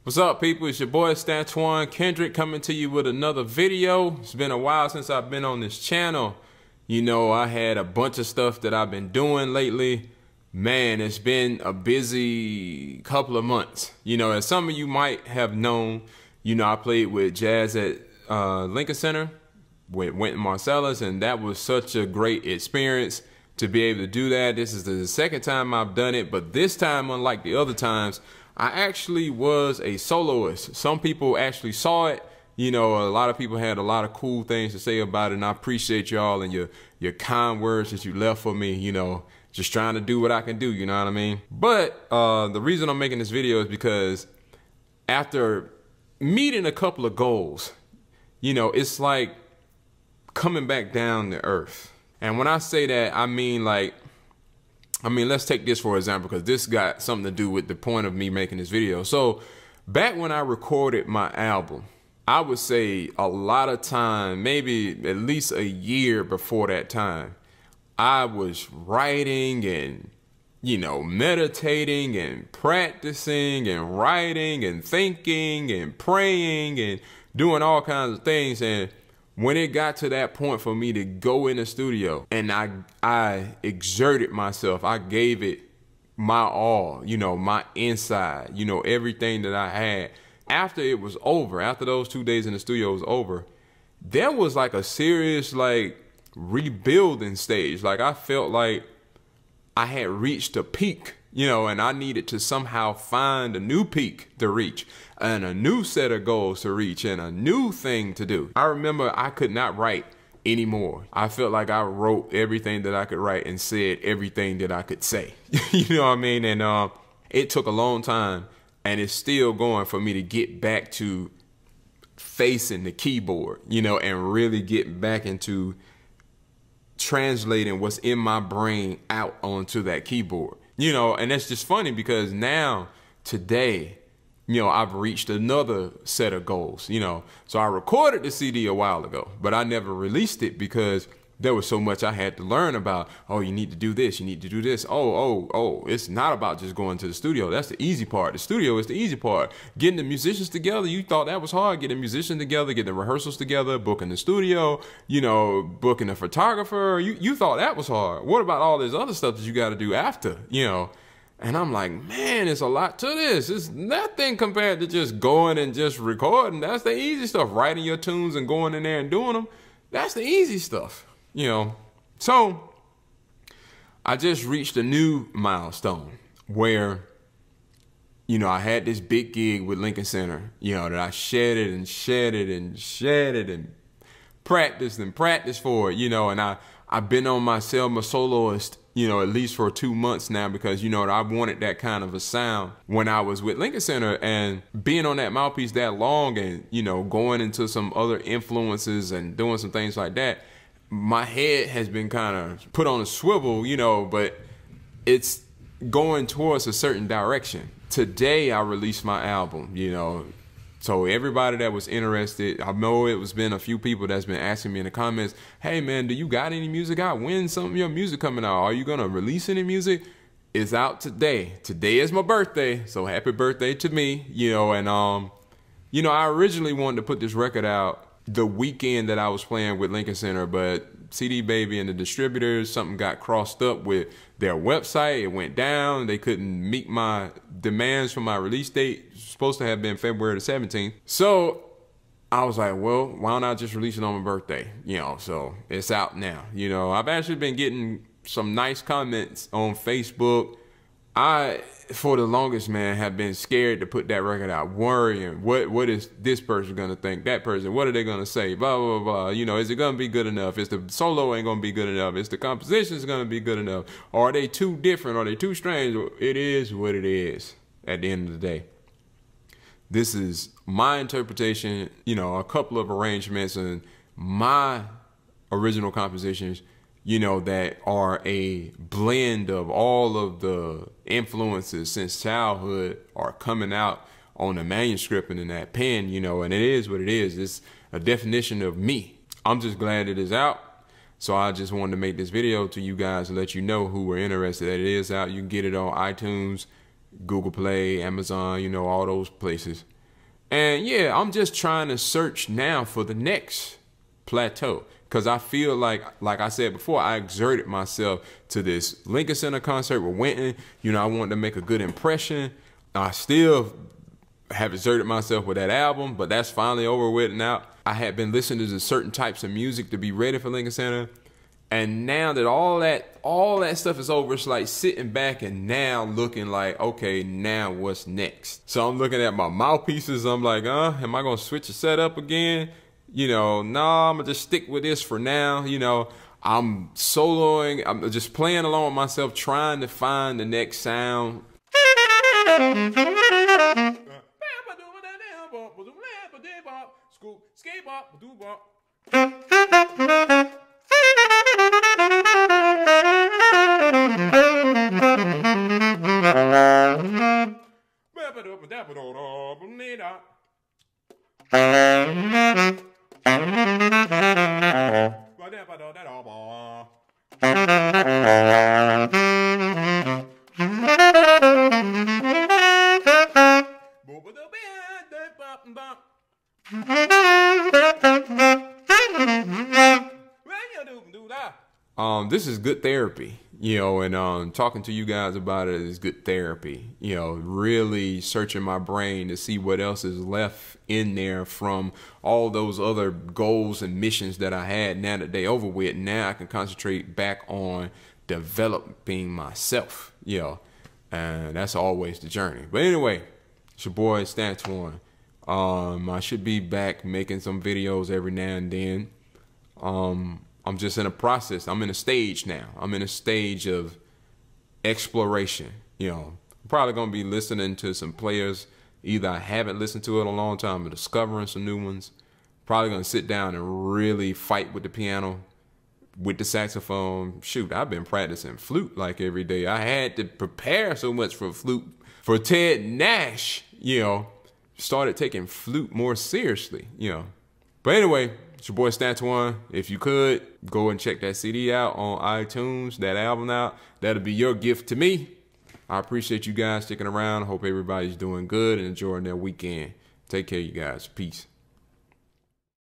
What's up, people? It's your boy Stantawn, Kendrick, coming to you with another video. It's been a while since I've been on this channel. You know, I had a bunch of stuff that I've been doing lately. Man, it's been a busy couple of months. You know, as some of you might have known, you know, I played with Jazz at Lincoln Center with Wynton Marsalis, and that was such a great experience to be able to do that. This is the second time I've done it, but this time, unlike the other times, I actually was a soloist. Some people actually saw it. You know, a lot of people had a lot of cool things to say about it, and I appreciate y'all and your kind words that you left for me, you know, just trying to do what I can do, you know what I mean? But the reason I'm making this video is because after meeting a couple of goals, you know, it's like coming back down to earth. And when I say that, I mean, let's take this for example, because this got something to do with the point of me making this video. So back when I recorded my album, I would say a lot of time, maybe at least a year before that time, I was writing and, you know, meditating and practicing and writing and thinking and praying and doing all kinds of things. And when it got to that point for me to go in the studio and I exerted myself, I gave it my all, you know, my inside, you know, everything that I had. After it was over, after those 2 days in the studio was over, there was like a serious like rebuilding stage. Like I felt like I had reached a peak, you know, and I needed to somehow find a new peak to reach and a new set of goals to reach and a new thing to do. I remember I could not write anymore. I felt like I wrote everything that I could write and said everything that I could say. You know what I mean? And it took a long time, and it's still going for me to get back to facing the keyboard, you know, and really get back into translating what's in my brain out onto that keyboard. You know, and that's just funny because now, today, you know, I've reached another set of goals, you know. So I recorded the CD a while ago, but I never released it because there was so much I had to learn about. Oh, you need to do this. You need to do this. Oh, it's not about just going to the studio. That's the easy part. The studio is the easy part. Getting the musicians together, you thought that was hard. Getting musicians together, getting the rehearsals together, booking the studio, you know, booking a photographer. You thought that was hard. What about all this other stuff that you got to do after, you know? And I'm like, man, it's a lot to this. It's nothing compared to just going and just recording. That's the easy stuff. Writing your tunes and going in there and doing them. That's the easy stuff. You know, so I just reached a new milestone where, you know, I had this big gig with Lincoln Center, you know, that I shedded and practiced for it, you know, and I've been on my Selma soloist, you know, at least for 2 months now because, you know, I wanted that kind of a sound when I was with Lincoln Center, and being on that mouthpiece that long and, you know, going into some other influences and doing some things like that, my head has been kind of put on a swivel, you know, but it's going towards a certain direction. Today, I released my album, you know, so everybody that was interested, I know it was been a few people that's been asking me in the comments, hey man, do you got any music out? When's some of your music coming out? Are you going to release any music? It's out today. Today is my birthday, so happy birthday to me, you know, and you know, I originally wanted to put this record out the weekend that I was playing with Lincoln Center, but CD Baby and the distributors, something got crossed up with their website. It went down. They couldn't meet my demands for my release date. It was supposed to have been February the 17th. So I was like, well, why don't I just release it on my birthday? You know, so it's out now. You know, I've actually been getting some nice comments on Facebook. I, for the longest, man, have been scared to put that record out, worrying, what is this person going to think, that person, what are they going to say, blah, blah, blah, you know, is it going to be good enough? Is the solo ain't going to be good enough? Is the compositions going to be good enough? Or are they too different? Are they too strange? It is what it is at the end of the day. This is my interpretation, you know, a couple of arrangements and my original compositions, you know, that are a blend of all of the influences since childhood are coming out on the manuscript and in that pen, you know, and it is what it is. It's a definition of me. I'm just glad it is out. So I just wanted to make this video to you guys and let you know who were interested that it is out. You can get it on iTunes, Google Play, Amazon, you know, all those places. And yeah, I'm just trying to search now for the next plateau. Because I feel like I said before, I exerted myself to this Lincoln Center concert with Winton. You know, I wanted to make a good impression. I still have exerted myself with that album, but that's finally over with now. I had been listening to certain types of music to be ready for Lincoln Center. And now that all that stuff is over, it's like sitting back and now looking like, okay, now what's next? So I'm looking at my mouthpieces. I'm like, am I gonna switch the setup again? You know, no, I'm gonna just stick with this for now. You know, I'm soloing. I'm just playing along with myself, trying to find the next sound. This is good therapy, you know, and talking to you guys about it is good therapy, you know, really searching my brain to see what else is left in there from all those other goals and missions that I had. Now that they over with, now I can concentrate back on developing myself, you know, and that's always the journey. But anyway, it's your boy Stantawn. I should be back making some videos every now and then. I'm just in a process. I'm in a stage now. I'm in a stage of exploration. You know, I'm probably going to be listening to some players. Either I haven't listened to it in a long time or discovering some new ones. Probably going to sit down and really fight with the piano, with the saxophone. Shoot, I've been practicing flute like every day. I had to prepare so much for flute. For Ted Nash, you know, started taking flute more seriously, you know. But anyway, it's your boy Stantawn. If you could, go and check that CD out on iTunes, that album out. That'll be your gift to me. I appreciate you guys sticking around. I hope everybody's doing good and enjoying their weekend. Take care, you guys. Peace.